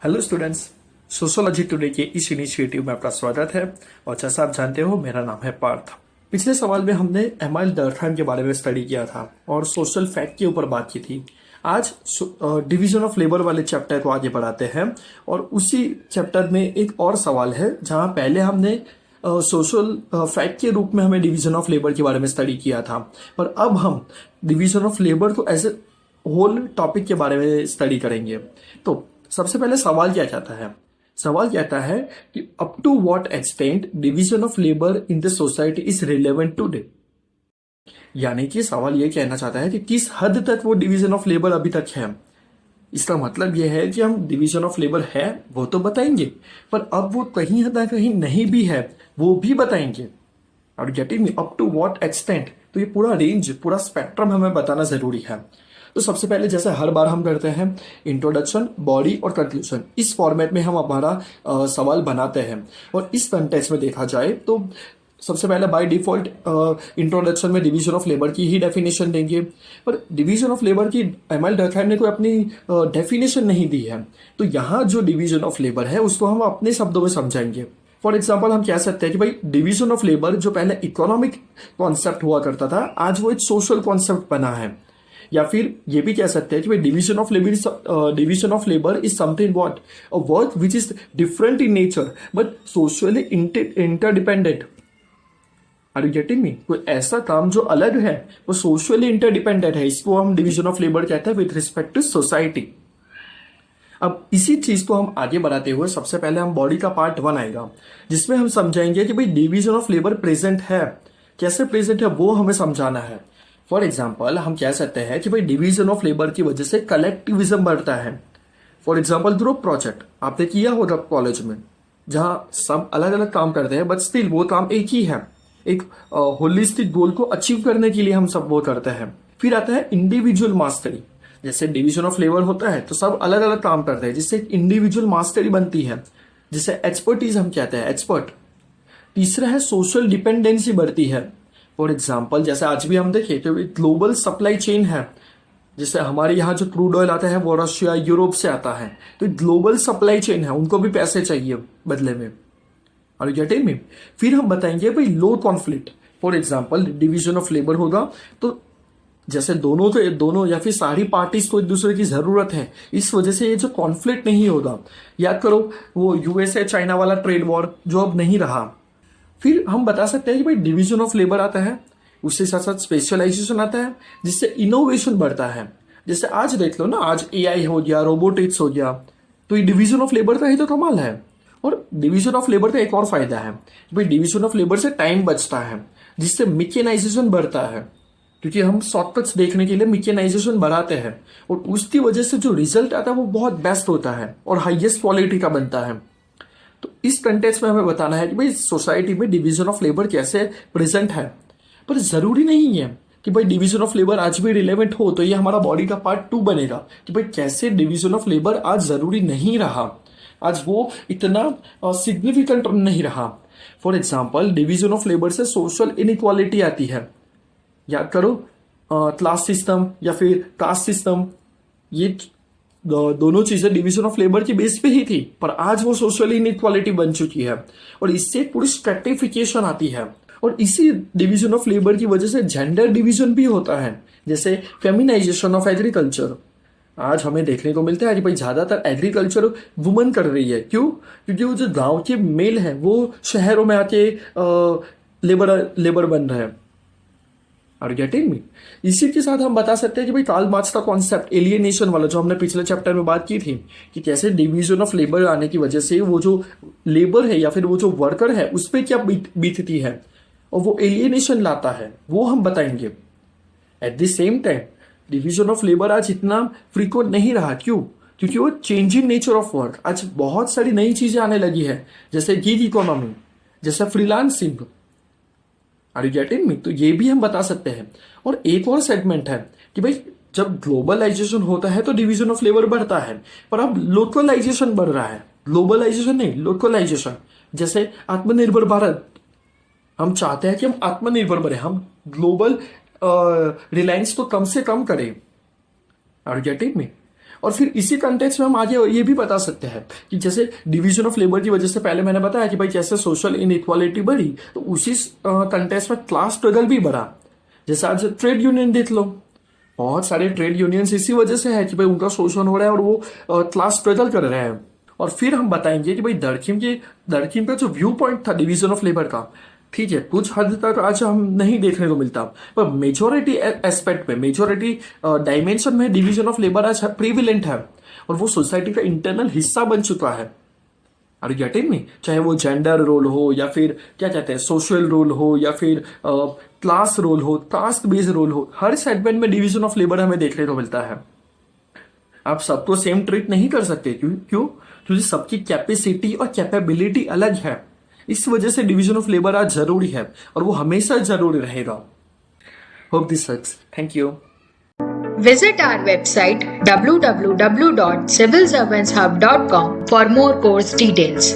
Hello students, sociology today के इस initiative में आपका स्वागत है। और जैसा आप जानते हो, मेरा नाम है पार्थ। पिछले सवाल में हमने एमाइल डर्थाइम के बारे में स्टडी किया था और सोशल फैक्ट के ऊपर बात की थी। आज डिवीजन ऑफ लेबर वाले चैप्टर को आगे बढ़ाते हैं और उसी चैप्टर में एक और सवाल है जहां पहले हमने सोशल फैक्ट के रूप में हमें डिवीजन ऑफ लेबर के बारे में स्टडी किया था, पर अब हम डिवीजन ऑफ लेबर को एज ए होल टॉपिक के बारे में स्टडी करेंगे। तो सबसे पहले सवाल क्या कहता है? सवाल कहता है कि up to what extent division of labour in the society is relevant today. यानी कि सवाल ये कहना चाहता है कि किस हद तक वो डिवीजन ऑफ लेबर अभी तक है। इसका मतलब यह है कि हम डिवीजन ऑफ लेबर है वो तो बताएंगे, पर अब वो कहीं ना कहीं नहीं भी है वो भी बताएंगे। और getting me up to what extent, तो ये पूरा रेंज, पूरा स्पेक्ट्रम हमें बताना जरूरी है। तो सबसे पहले जैसे हर बार हम करते हैं, इंट्रोडक्शन, बॉडी और कंक्लूजन, इस फॉर्मेट में हम हमारा सवाल बनाते हैं। और इस कंटेक्स्ट में देखा जाए तो सबसे पहले बाय डिफॉल्ट इंट्रोडक्शन में डिवीजन ऑफ लेबर की ही डेफिनेशन देंगे, पर डिवीजन ऑफ लेबर की एमाइल डर्थाइम ने कोई अपनी डेफिनेशन नहीं दी है। तो यहाँ जो डिवीजन ऑफ लेबर है उसको हम अपने शब्दों में समझाएंगे। फॉर एग्जाम्पल हम कह सकते हैं कि भाई डिवीजन ऑफ लेबर जो पहले इकोनॉमिक कॉन्सेप्ट हुआ करता था, आज वो एक सोशल कॉन्सेप्ट बना है। या फिर ये भी कह सकते हैं कि भाई division of labour is something what, a work which is different in nature but socially interdependent. Are you getting me? कोई ऐसा काम जो अलग है वो सोशली इंटरडिपेंडेंट है, इसको हम डिवीजन ऑफ लेबर कहते हैं विथ रिस्पेक्ट टू सोसाइटी। अब इसी चीज को हम आगे बढ़ाते हुए सबसे पहले हम बॉडी का पार्ट 1 आएगा, जिसमें हम समझाएंगे कि भाई डिवीजन ऑफ लेबर प्रेजेंट है, कैसे प्रेजेंट है वो हमें समझाना है। फॉर एग्जाम्पल हम कह सकते हैं कि भाई डिवीजन ऑफ लेबर की वजह से कलेक्टिविज्म बढ़ता है। फॉर एग्जाम्पल ग्रुप प्रोजेक्ट आपने किया होगा कॉलेज में, जहां सब अलग अलग काम करते हैं बट स्टिल वो काम एक ही है, एक होलिस्टिक गोल को अचीव करने के लिए हम सब वो करते हैं। फिर आता है इंडिविजुअल मास्टरी। जैसे डिवीजन ऑफ लेबर होता है तो सब अलग अलग काम करते हैं, जिससे एक इंडिविजुअल मास्टरी बनती है, जिसे एक्सपर्टीज हम कहते हैं, एक्सपर्ट। तीसरा है सोशल डिपेंडेंसी बढ़ती है। फॉर एग्जाम्पल जैसे आज भी हम देखें तो ग्लोबल सप्लाई चेन है, जैसे हमारे यहाँ जो क्रूड ऑयल आता है वो रशिया, यूरोप से आता है, तो ग्लोबल सप्लाई चेन है, उनको भी पैसे चाहिए बदले में। और गेटिंग मी? फिर हम बताएंगे भाई low conflict. For example division of labour होगा तो जैसे दोनों या फिर सारी पार्टीज को एक दूसरे की जरूरत है, इस वजह से ये जो कॉन्फ्लिक्ट नहीं होगा। याद करो वो यूएसए चाइना वाला ट्रेड वॉर जो अब नहीं रहा। फिर हम बता सकते हैं कि भाई डिवीजन ऑफ लेबर आता है, उसके साथ साथ स्पेशलाइजेशन आता है, जिससे इनोवेशन बढ़ता है। जैसे आज देख लो ना, आज एआई हो गया, रोबोटिक्स हो गया, तो ये डिवीजन ऑफ लेबर का ही तो कमाल है। और डिवीजन ऑफ लेबर का एक और फायदा है, भाई डिवीजन ऑफ लेबर से टाइम बचता है, जिससे मिकेनाइजेशन बढ़ता है, क्योंकि हम शॉर्टकट्स देखने के लिए मिकेनाइजेशन बढ़ाते हैं और उसकी वजह से जो रिजल्ट आता है वो बहुत बेस्ट होता है और हाईएस्ट क्वालिटी का बनता है। तो इस कंटेक्स्ट में हमें बताना है कि भाई सोसाइटी में डिवीजन ऑफ लेबर कैसे प्रेजेंट है। पर जरूरी नहीं है कि भाई डिवीजन ऑफ लेबर आज भी रिलेवेंट हो तो ये हमारा बॉडी का पार्ट 2 बनेगा कि भाई कैसे डिवीजन ऑफ लेबर आज जरूरी नहीं रहा, आज वो इतना सिग्निफिकेंट नहीं रहा। For example division of labour से सोशल इनइक्वालिटी आती है। याद करो क्लास सिस्टम या फिर कास्ट सिस्टम, ये दोनों चीजें डिवीजन ऑफ लेबर की बेस पे ही थी, पर आज वो सोशल इनइक्वालिटी बन चुकी है और इससे पूरी स्ट्रेटिफिकेशन आती है। और इसी डिवीजन ऑफ लेबर की वजह से जेंडर डिवीजन भी होता है, जैसे फेमिनाइजेशन ऑफ एग्रीकल्चर। आज हमें देखने को मिलता है कि भाई ज्यादातर एग्रीकल्चर वुमन कर रही है। क्यों? क्योंकि वो जो गांव के मेल हैं वो शहरों में आके लेबर बन रहे हैं। Are getting me? इसी के साथ हम बता सकते हैं कि भाई कार्ल मार्क्स का कॉन्सेप्ट एलियनेशन वाला, जो हमने पिछले चैप्टर में बात की थी, कि कैसे डिवीजन ऑफ लेबर आने की वजह से वो जो लेबर है या फिर वो जो वर्कर है उस पर क्या बीतती है और वो एलियनेशन लाता है, वो हम बताएंगे। At the same time division of labour आज इतना फ्रीक्वेंट नहीं रहा। क्यों? क्योंकि वो चेंजिंग नेचर ऑफ वर्क, आज बहुत सारी नई चीजें आने लगी है, जैसे गिग इकोनॉमी, जैसे freelancing. Are you getting me? तो ये भी हम बता सकते हैं। और एक और सेगमेंट है कि भाई जब ग्लोबलाइजेशन होता है तो डिवीजन ऑफ लेबर बढ़ता है, पर अब लोकलाइजेशन बढ़ रहा है, ग्लोबलाइजेशन नहीं, लोकलाइजेशन। जैसे आत्मनिर्भर भारत, हम चाहते हैं कि हम आत्मनिर्भर बने, हम ग्लोबल रिलायंस तो कम से कम करें। Are you getting me? और फिर इसी कंटेक्स्ट में हम आगे ये भी बता सकते हैं कि जैसे डिवीजन ऑफ लेबर की वजह से पहले मैंने बताया कि भाई जैसे सोशल इनइक्वालिटी बढ़ी तो उसी कंटेक्स्ट में क्लास स्ट्रगल भी बढ़ा। जैसे आज ट्रेड यूनियन देख लो, बहुत सारे ट्रेड यूनियंस इसी वजह से है कि भाई उनका शोषण हो रहा है और वो क्लास स्ट्रगल कर रहे हैं। और फिर हम बताएंगे कि भाई दरखिम का जो व्यू पॉइंट था डिवीजन ऑफ लेबर का, ठीक है, कुछ हद तक आज हम नहीं देखने को मिलता, पर मेजोरिटी एस्पेक्ट में, मेजोरिटी डायमेंशन में डिवीजन ऑफ लेबर आज प्रीविलेंट है और वो सोसाइटी का इंटरनल हिस्सा बन चुका है। Are you getting me? चाहे वो जेंडर रोल हो या फिर क्या कहते हैं सोशल रोल हो या फिर क्लास रोल हो, कास्ट बेस्ड रोल हो, हर सेगमेंट में डिवीजन ऑफ लेबर हमें देखने को मिलता है। आप सबको सेम ट्रीट नहीं कर सकते। क्यों? क्योंकि सबकी कैपेसिटी और कैपेबिलिटी अलग है। इस वजह से डिवीजन ऑफ लेबर आज जरूरी है और वो हमेशा जरूरी रहेगा। Hope this helps. Thank you. Visit our website www.civilservantshub.com for more course details.